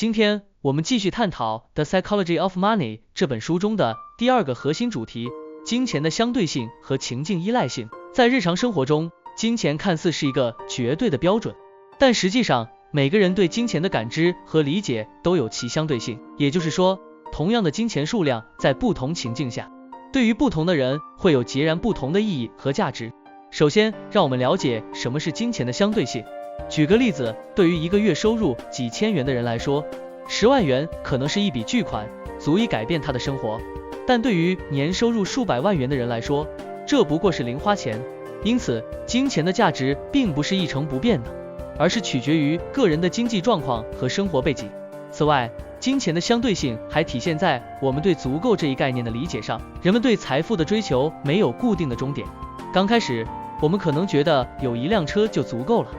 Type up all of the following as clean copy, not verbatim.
今天我们继续探讨《The Psychology of Money》这本书中的第二个核心主题：金钱的相对性和情境依赖性。在日常生活中，金钱看似是一个绝对的标准，但实际上每个人对金钱的感知和理解都有其相对性，也就是说，同样的金钱数量在不同情境下，对于不同的人会有截然不同的意义和价值。首先，让我们了解什么是金钱的相对性。举个例子，对于一个月收入几千元的人来说，10万元可能是一笔巨款，足以改变他的生活。但对于年收入数百万元的人来说，这不过是零花钱。因此，金钱的价值并不是一成不变的，而是取决于个人的经济状况和生活背景。此外，金钱的相对性还体现在我们对足够这一概念的理解上。人们对财富的追求没有固定的终点。刚开始，我们可能觉得有一辆车就足够了，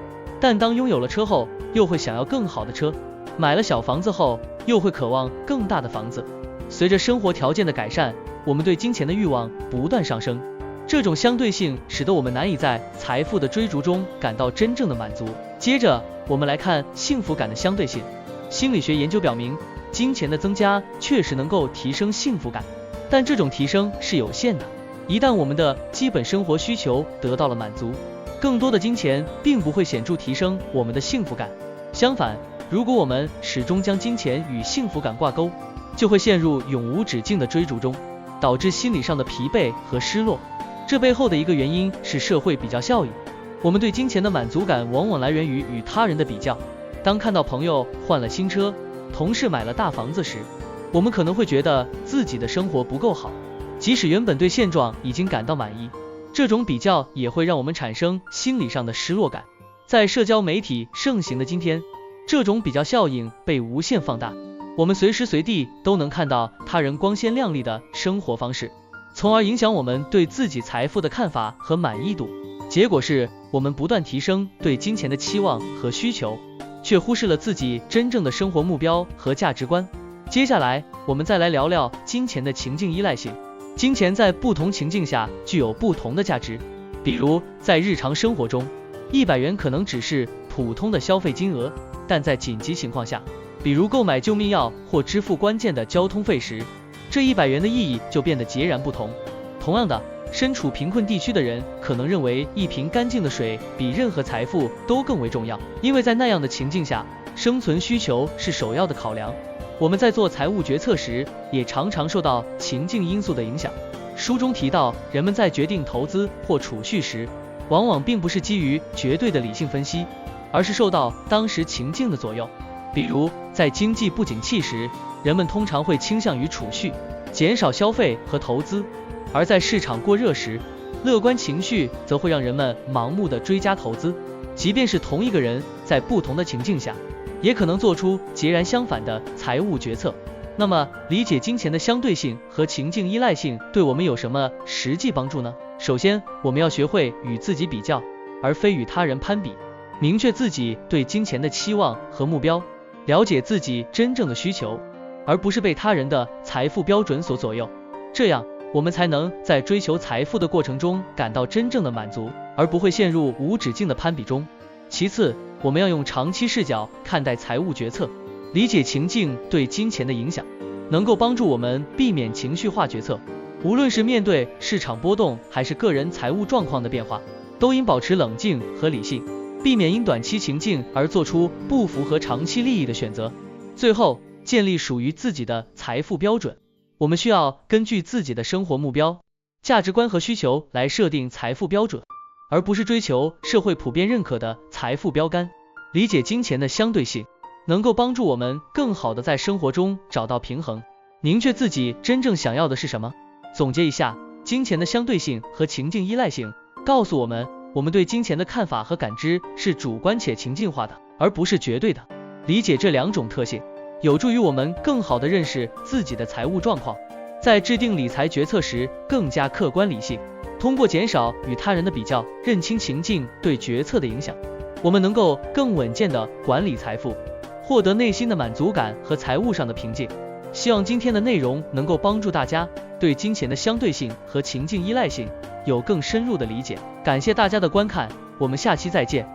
但当拥有了车后，又会想要更好的车；买了小房子后，又会渴望更大的房子。随着生活条件的改善，我们对金钱的欲望不断上升。这种相对性使得我们难以在财富的追逐中感到真正的满足。接着，我们来看幸福感的相对性。心理学研究表明，金钱的增加确实能够提升幸福感，但这种提升是有限的。一旦我们的基本生活需求得到了满足，更多的金钱并不会显著提升我们的幸福感。相反，如果我们始终将金钱与幸福感挂钩，就会陷入永无止境的追逐中，导致心理上的疲惫和失落。这背后的一个原因是社会比较效应。我们对金钱的满足感往往来源于与他人的比较。当看到朋友换了新车，同事买了大房子时，我们可能会觉得自己的生活不够好，即使原本对现状已经感到满意。这种比较也会让我们产生心理上的失落感。在社交媒体盛行的今天，这种比较效应被无限放大，我们随时随地都能看到他人光鲜亮丽的生活方式，从而影响我们对自己财富的看法和满意度。结果是我们不断提升对金钱的期望和需求，却忽视了自己真正的生活目标和价值观。接下来，我们再来聊聊金钱的情境依赖性。金钱在不同情境下具有不同的价值。比如，在日常生活中，100元可能只是普通的消费金额，但在紧急情况下，比如购买救命药或支付关键的交通费时，这100元的意义就变得截然不同。同样的，身处贫困地区的人可能认为一瓶干净的水比任何财富都更为重要，因为在那样的情境下，生存需求是首要的考量。我们在做财务决策时，也常常受到情境因素的影响。书中提到，人们在决定投资或储蓄时，往往并不是基于绝对的理性分析，而是受到当时情境的左右。比如，在经济不景气时，人们通常会倾向于储蓄，减少消费和投资；而在市场过热时，乐观情绪则会让人们盲目的追加投资。即便是同一个人，在不同的情境下，也可能做出截然相反的财务决策。那么，理解金钱的相对性和情境依赖性对我们有什么实际帮助呢？首先，我们要学会与自己比较，而非与他人攀比，明确自己对金钱的期望和目标，了解自己真正的需求，而不是被他人的财富标准所左右。这样，我们才能在追求财富的过程中感到真正的满足，而不会陷入无止境的攀比中。其次，我们要用长期视角看待财务决策，理解情境对金钱的影响，能够帮助我们避免情绪化决策。无论是面对市场波动还是个人财务状况的变化，都应保持冷静和理性，避免因短期情境而做出不符合长期利益的选择。最后，建立属于自己的财富标准。我们需要根据自己的生活目标、价值观和需求来设定财富标准，而不是追求社会普遍认可的财富标杆。理解金钱的相对性，能够帮助我们更好地在生活中找到平衡，明确自己真正想要的是什么。总结一下，金钱的相对性和情境依赖性告诉我们，我们对金钱的看法和感知是主观且情境化的，而不是绝对的。理解这两种特性，有助于我们更好地认识自己的财务状况，在制定理财决策时更加客观理性。通过减少与他人的比较，认清情境对决策的影响，我们能够更稳健地管理财富，获得内心的满足感和财务上的平静。希望今天的内容能够帮助大家对金钱的相对性和情境依赖性有更深入的理解。感谢大家的观看，我们下期再见。